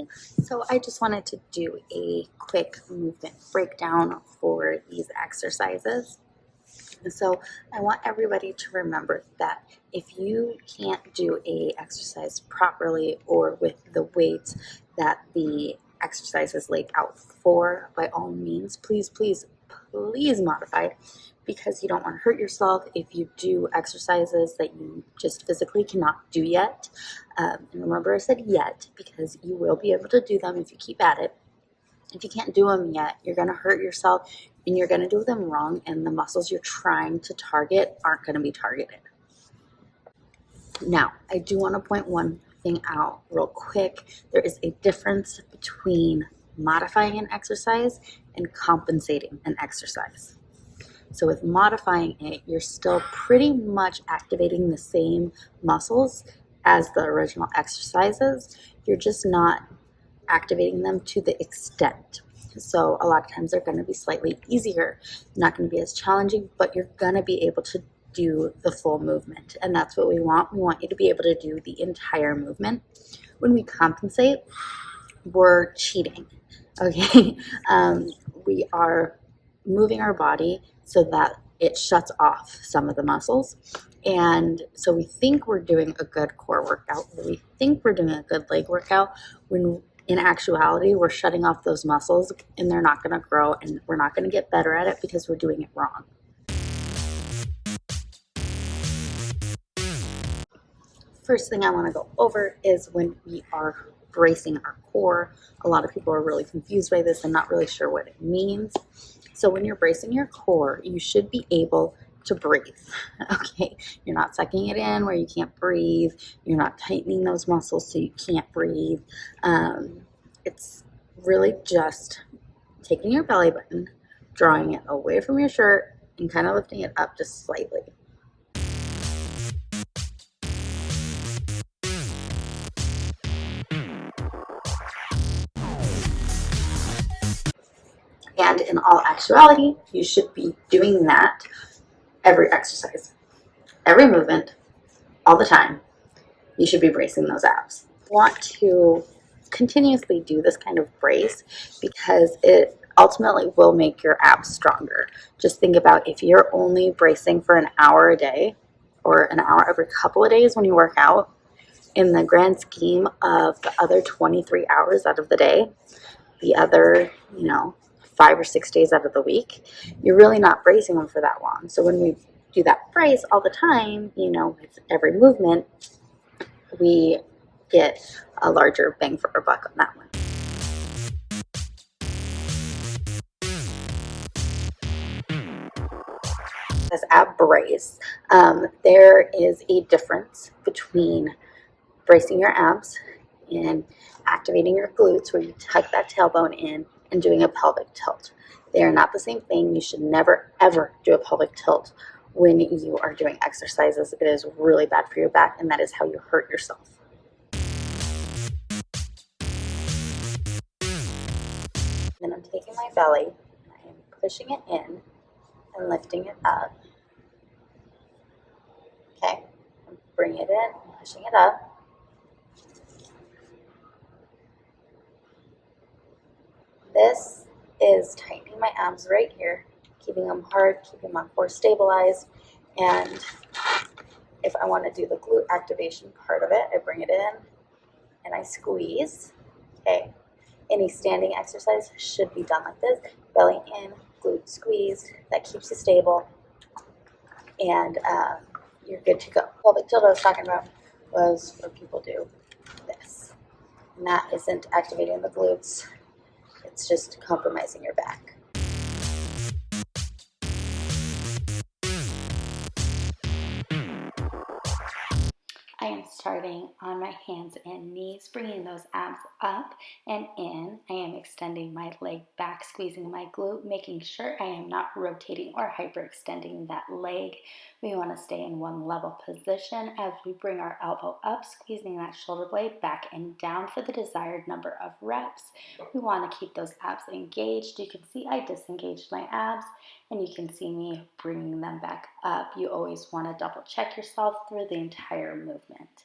morning. So I just wanted to do a quick movement breakdown for these exercises. So I want everybody to remember that if you can't do a exercise properly or with the weights that the exercise is laid out for, by all means, please modify it, because you don't want to hurt yourself if you do exercises that you just physically cannot do yet. And remember, I said yet, because you will be able to do them if you keep at it. If you can't do them yet, you're going to hurt yourself and you're going to do them wrong, and the muscles you're trying to target aren't going to be targeted. Now, I do want to point one thing out real quick. There is a difference between modifying an exercise and compensating an exercise. So with modifying it, you're still pretty much activating the same muscles as the original exercises. You're just not activating them to the extent. So a lot of times they're going to be slightly easier, not going to be as challenging, but you're going to be able to do the full movement. And that's what we want. We want you to be able to do the entire movement. When we compensate, we're cheating. Okay? We are moving our body so that it shuts off some of the muscles. And so we think we're doing a good core workout, or we think we're doing a good leg workout, when in actuality we're shutting off those muscles and they're not going to grow, and we're not going to get better at it because we're doing it wrong. First thing I want to go over is when we are bracing our core. A lot of people are really confused by this and not really sure what it means. So when you're bracing your core, you should be able to breathe. Okay, you're not sucking it in where you can't breathe. You're not tightening those muscles so you can't breathe. It's really just taking your belly button, drawing it away from your shirt, and kind of lifting it up just slightly. And in all actuality, you should be doing that every exercise, every movement, all the time. You should be bracing those abs. You want to continuously do this kind of brace because it ultimately will make your abs stronger. Just think about if you're only bracing for an hour a day or an hour every couple of days when you work out, in the grand scheme of the other 23 hours out of the day, the other, 5 or 6 days out of the week, you're really not bracing them for that long. So when we do that brace all the time, with every movement, we get a larger bang for our buck on that one. As ab brace, there is a difference between bracing your abs and activating your glutes, where you tuck that tailbone in, and doing a pelvic tilt. They are not the same thing. You should never, ever do a pelvic tilt when you are doing exercises. It is really bad for your back, and that is how you hurt yourself. Then I'm taking my belly, and I am pushing it in and lifting it up. Okay, bring it in, pushing it up. This is tightening my abs right here, keeping them hard, keeping my core stabilized. And if I want to do the glute activation part of it, I bring it in and I squeeze. Okay, any standing exercise should be done like this: belly in, glute squeeze. That keeps you stable, and you're good to go. Pelvic tilt I was talking about was where people do this, and that isn't activating the glutes. It's just compromising your back. I am starting on my hands and knees, bringing those abs up and in. I am extending my leg back, squeezing my glute, making sure I am not rotating or hyperextending that leg. We want to stay in one level position as we bring our elbow up, squeezing that shoulder blade back and down for the desired number of reps. We want to keep those abs engaged. You can see I disengaged my abs, and you can see me bringing them back up, you always want to double check yourself through the entire movement.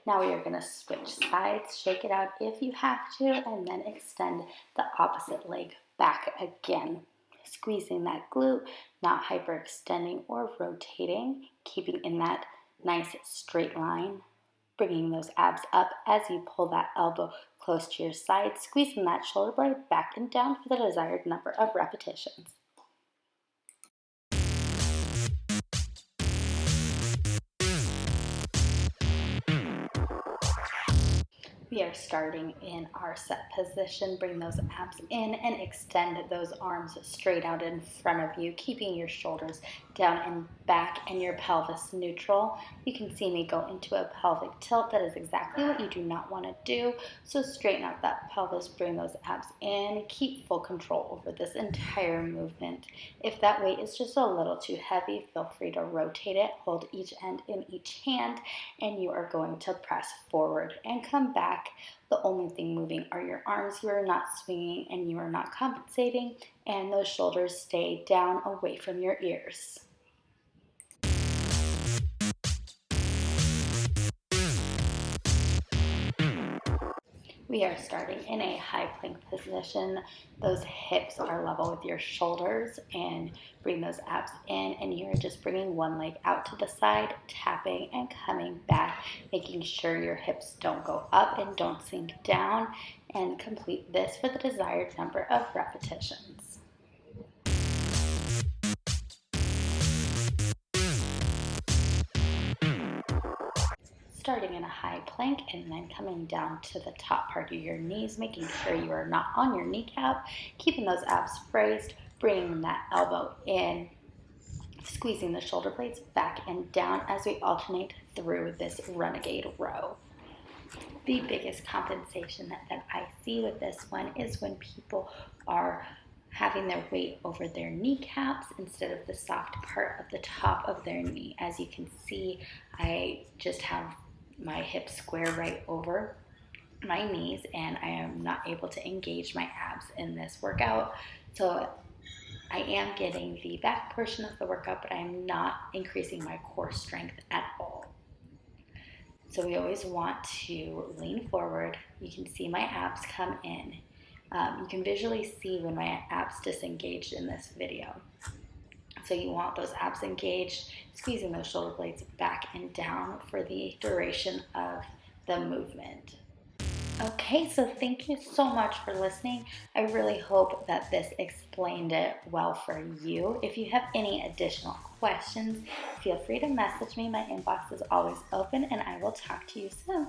Now we are going to switch sides, shake it out if you have to, and then extend the opposite leg back again. Squeezing that glute, not hyperextending or rotating, keeping in that nice straight line. Bringing those abs up as you pull that elbow close to your side, squeezing that shoulder blade back and down for the desired number of repetitions. We are starting in our set position. Bring those abs in and extend those arms straight out in front of you, keeping your shoulders down and back and your pelvis neutral. You can see me go into a pelvic tilt. That is exactly what you do not want to do. So straighten out that pelvis, bring those abs in, keep full control over this entire movement. If that weight is just a little too heavy, feel free to rotate it, hold each end in each hand, and you are going to press forward and come back. The only thing moving are your arms. You are not swinging and you are not compensating, and those shoulders stay down away from your ears. We are starting in a high plank position. Those hips are level with your shoulders, and bring those abs in, and you're just bringing one leg out to the side, tapping and coming back, making sure your hips don't go up and don't sink down, and complete this for the desired number of repetitions. Starting in a high plank and then coming down to the top part of your knees, making sure you are not on your kneecap, keeping those abs raised, bringing that elbow in, squeezing the shoulder blades back and down as we alternate through this renegade row. The biggest compensation that I see with this one is when people are having their weight over their kneecaps instead of the soft part of the top of their knee. As you can see, I just have my hips square right over my knees, and I am not able to engage my abs in this workout. So I am getting the back portion of the workout, but I am not increasing my core strength at all. So we always want to lean forward. You can see my abs come in. You can visually see when my abs disengaged in this video. So you want those abs engaged, squeezing those shoulder blades back and down for the duration of the movement. Okay, so thank you so much for listening. I really hope that this explained it well for you. If you have any additional questions, feel free to message me. My inbox is always open, and I will talk to you soon.